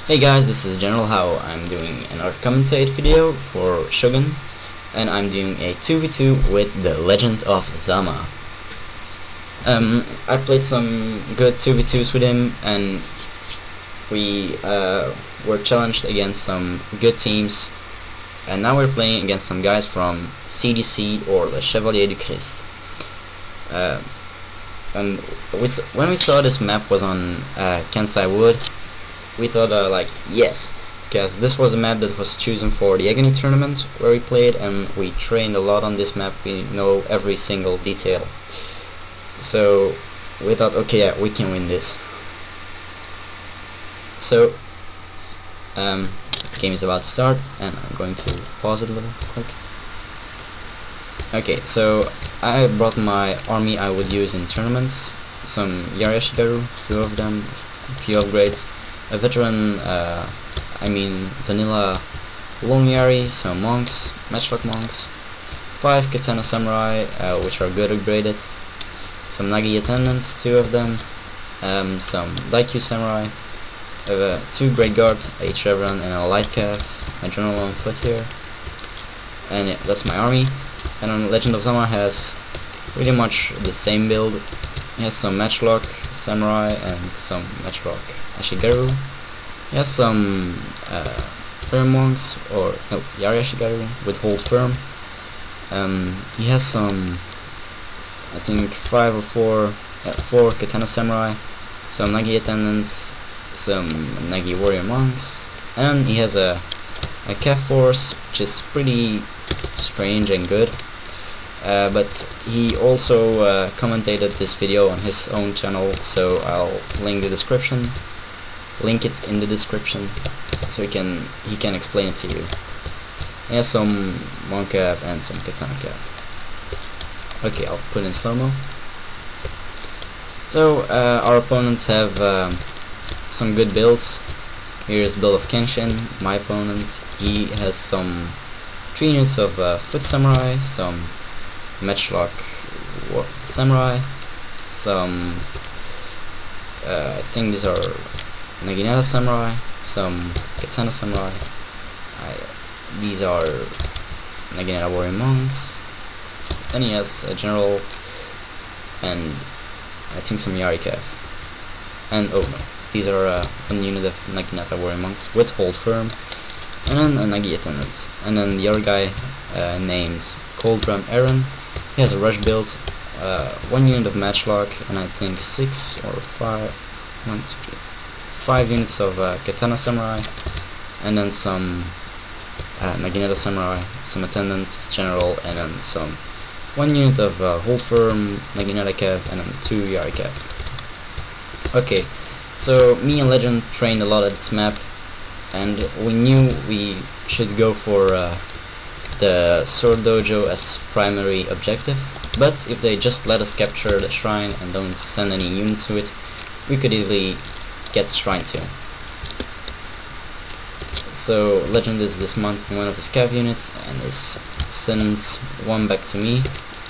Hey guys, this is General How. I'm doing an art commentate video for Shogun, and I'm doing a 2v2 with the Legend of Zama. I played some good 2v2s with him, and we were challenged against some good teams, and now we're playing against some guys from CDC or the Chevalier du Christ. And when we saw this map was on Kansai Wood, we thought like, yes, because this was a map that was chosen for the Agony tournament where we played, and we trained a lot on this map. We know every single detail, so we thought, okay, yeah, we can win this. So the game is about to start, and I'm going to pause it a little quick. Okay, so I brought my army I would use in tournaments. Some Yari, 2 of them, a few upgrades, a veteran, vanilla long Yari, some monks, matchlock monks, 5 katana samurai, which are good upgraded, some Nagi attendants, 2 of them, some Daikyu samurai, 2 great guard, a Reverend, and a light cav, my general on foot here, and yeah, that's my army. And on Legend of Zama has pretty much the same build. He has some matchlock samurai and some matchlock Ashigaru. He has some firm monks, or no, Yari Ashigaru with hold firm. He has some, I think 5 or 4 katana samurai, some Nagi attendants, some Nagi warrior monks, and he has a cav force, which is pretty strange and good. But he also commentated this video on his own channel, so I'll link it in the description, so he can explain it to you. He has some monk cav and some katana cav. Okay, I'll put in slow-mo. So our opponents have some good builds. Here's the build of Kenshin, my opponent. He has some 3 units of foot samurai, some matchlock samurai, some I think these are Naginata samurai, some katana samurai, these are Naginata warrior monks, and he has a general, and I think some Yari cav, and oh no, these are 1 unit of Naginata warrior monks with hold firm, and then a Nagi attendant, and then the other guy named Cold Drum Aaron. He has a rush build, 1 unit of matchlock, and I think 5 units of katana samurai, and then some Naginata samurai, some attendants, general, and then some 1 unit of hold firm, Naginata cav, and then 2 Yari cav. Okay, so me and Legend trained a lot at this map, and we knew we should go for the sword dojo as primary objective, but if they just let us capture the shrine and don't send any units to it, we could easily get the shrine too. So Legend is dismounting 1 of his cav units and sends 1 back to me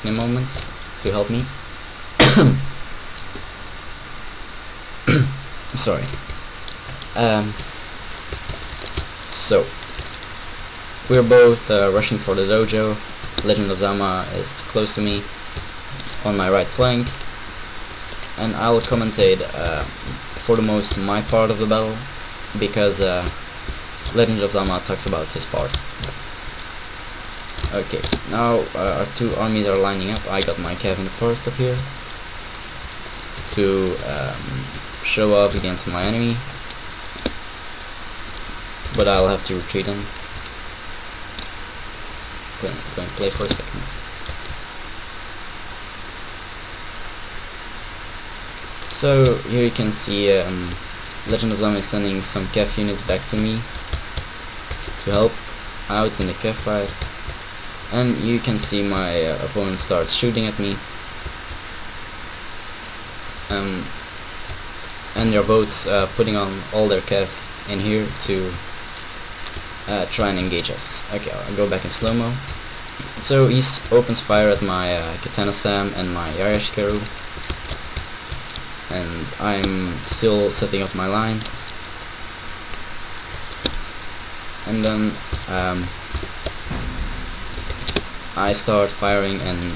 in a moment to help me. Sorry. So we're both rushing for the dojo. Legend of Zama is close to me on my right flank, and I'll commentate for the most my part of the battle, because Legend of Zama talks about his part. Okay, now our 2 armies are lining up. I got my cav in the forest up here to show up against my enemy, but I'll have to retreat in. Going to play for a second. So here you can see Legend of Zama is sending some cav units back to me to help out in the cav fight, and you can see my opponent starts shooting at me, and they're both putting on all their cav in here to try and engage us. Okay, I'll go back in slow-mo. So he opens fire at my katana sam and my Yari Ashigaru, and I'm still setting up my line. and then I start firing and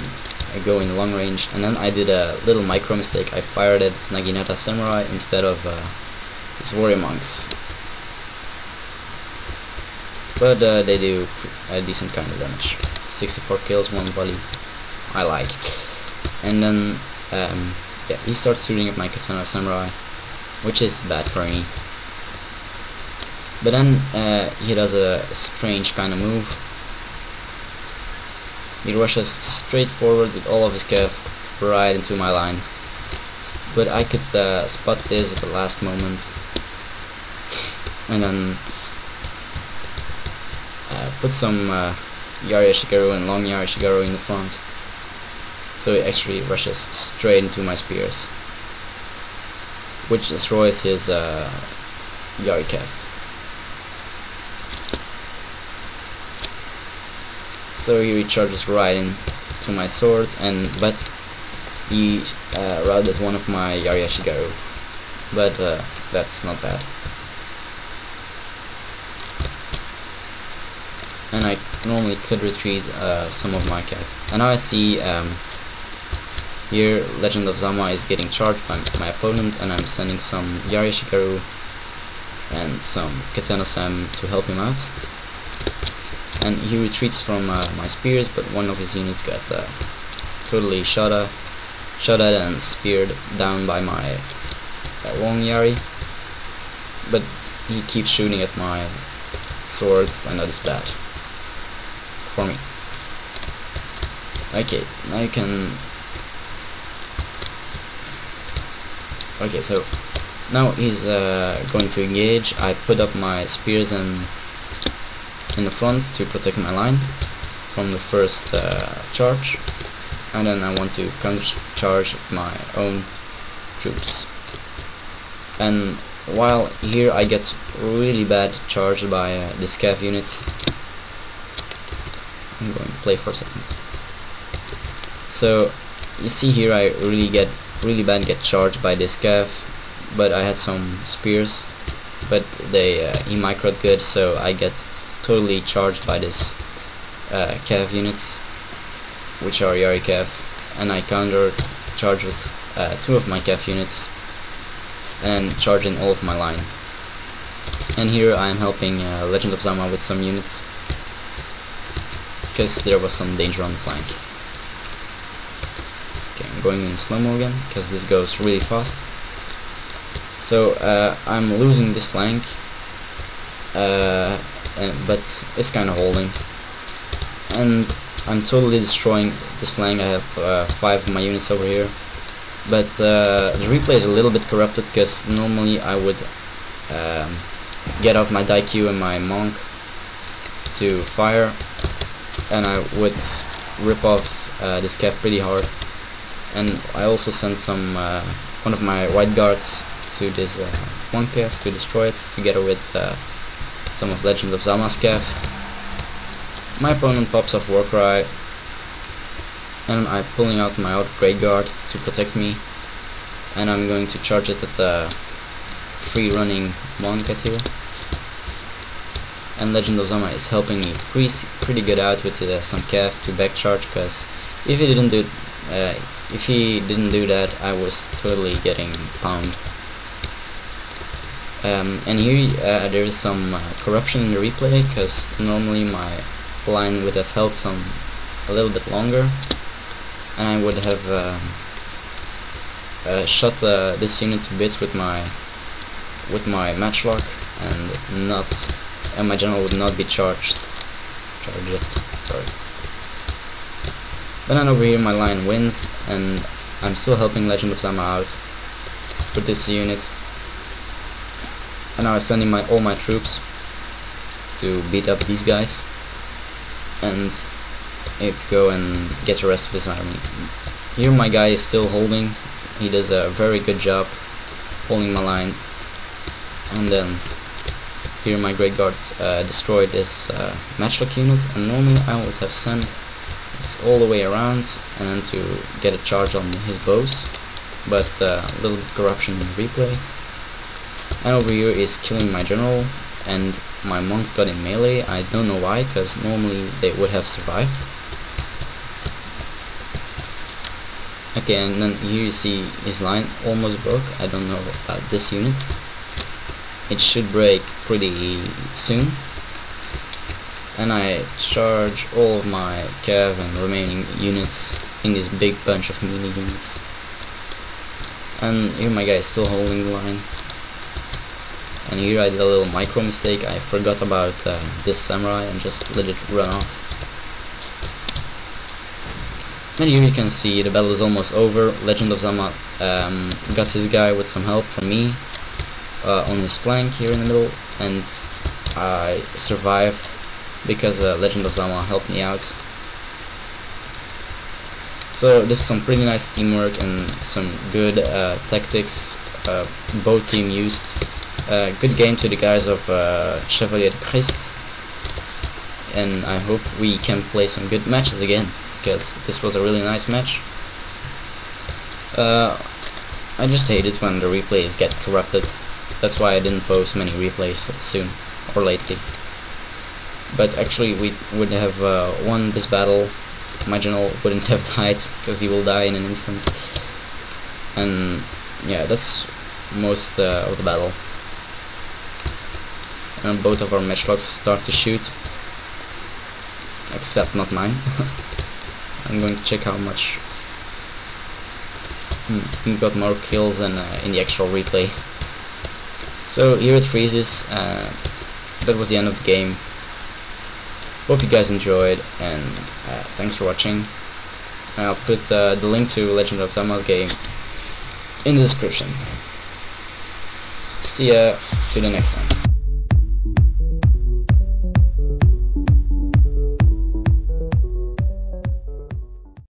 I go in long range, and then I did a little micro mistake. I fired at Naginata Samurai instead of his warrior monks, but they do a decent kind of damage. 64 kills, 1 volley, I like. And then yeah, he starts shooting at my Katana Samurai, which is bad for me. But then he does a strange kind of move. He rushes straight forward with all of his cav right into my line. But I could spot this at the last moment, and then put some Yari Shigaru and long Yari Shigaru in the front. So he actually rushes straight into my spears, which destroys his Yari cav. So he recharges right into my sword, but he routed one of my Yari Shigaru, but that's not bad. And I normally could retreat some of my cav. And now I see here Legend of Zama is getting charged by my opponent, and I'm sending some Yari Shigaru and some Katana Sam to help him out. And he retreats from my spears, but one of his units got totally shot at and speared down by my long Yari. But he keeps shooting at my swords, and that is bad for me. Okay, now you can... Okay, so now he's going to engage. I put up my spears in the front to protect my line from the first charge, and then I want to counter-charge my own troops. And while here I get really bad charged by these cav units, I'm going to play for a second. So you see here I really bad get charged by this cav, but I had some spears, but he microed good, so I get totally charged by this cav units, which are Yari cav, and I counter charge with 2 of my cav units and charging all of my line. And here I am helping Legend of Zama with some units, because there was some danger on the flank. Okay, I'm going in slow-mo again, because this goes really fast. So I'm losing this flank, but it's kind of holding, and I'm totally destroying this flank. I have 5 of my units over here, but the replay is a little bit corrupted, because normally I would get off my Daikyu and my monk to fire, and I would rip off this cav pretty hard. And I also sent some one of my white guards to this one cav to destroy it, together with some of Legend of Zama's cav. My opponent pops off Warcry, and I'm pulling out my out Great Guard to protect me, and I'm going to charge it at the free running monk at here. And Legend of Zama is helping me pretty good out with some cav to back charge, because if he didn't do that, I was totally getting pounded. And here there is some corruption in the replay, because normally my line would have held a little bit longer, and I would have shot this unit to bits with my matchlock, and my general would not be charged. Sorry. But then over here my line wins, and I'm still helping Legend of Zama out with this unit. And now I'm sending all my troops to beat up these guys, and let's go and get the rest of his army. Here my guy is still holding. He does a very good job holding my line. And then here my Great Guard destroyed this matchlock unit, and normally I would have sent it all the way around and then to get a charge on his bows, but a little bit corruption in the replay. And over here is killing my general, and my monks got in melee. I don't know why, because normally they would have survived. Okay, and then here you see his line almost broke. I don't know about this unit. It should break pretty soon. And I charge all of my cav and remaining units in this big bunch of melee units. And here my guy is still holding the line. And here I did a little micro mistake. I forgot about this samurai and just let it run off. And here you can see the battle is almost over. Legend of Zama got his guy with some help from me on his flank here in the middle, and I survived because Legend of Zama helped me out. So this is some pretty nice teamwork and some good tactics both team used. Good game to the guys of Chevalier Christ, and I hope we can play some good matches again, because this was a really nice match. I just hate it when the replays get corrupted. That's why I didn't post many replays soon or lately. But actually we would have won this battle. My general wouldn't have died, because he will die in an instant. And yeah, that's most of the battle. And both of our matchlocks start to shoot, except not mine. I'm going to check how much he got more kills than in the actual replay. So here it freezes. That was the end of the game. Hope you guys enjoyed, and thanks for watching. I'll put the link to Legend of Zama's game in the description. See ya to the next time.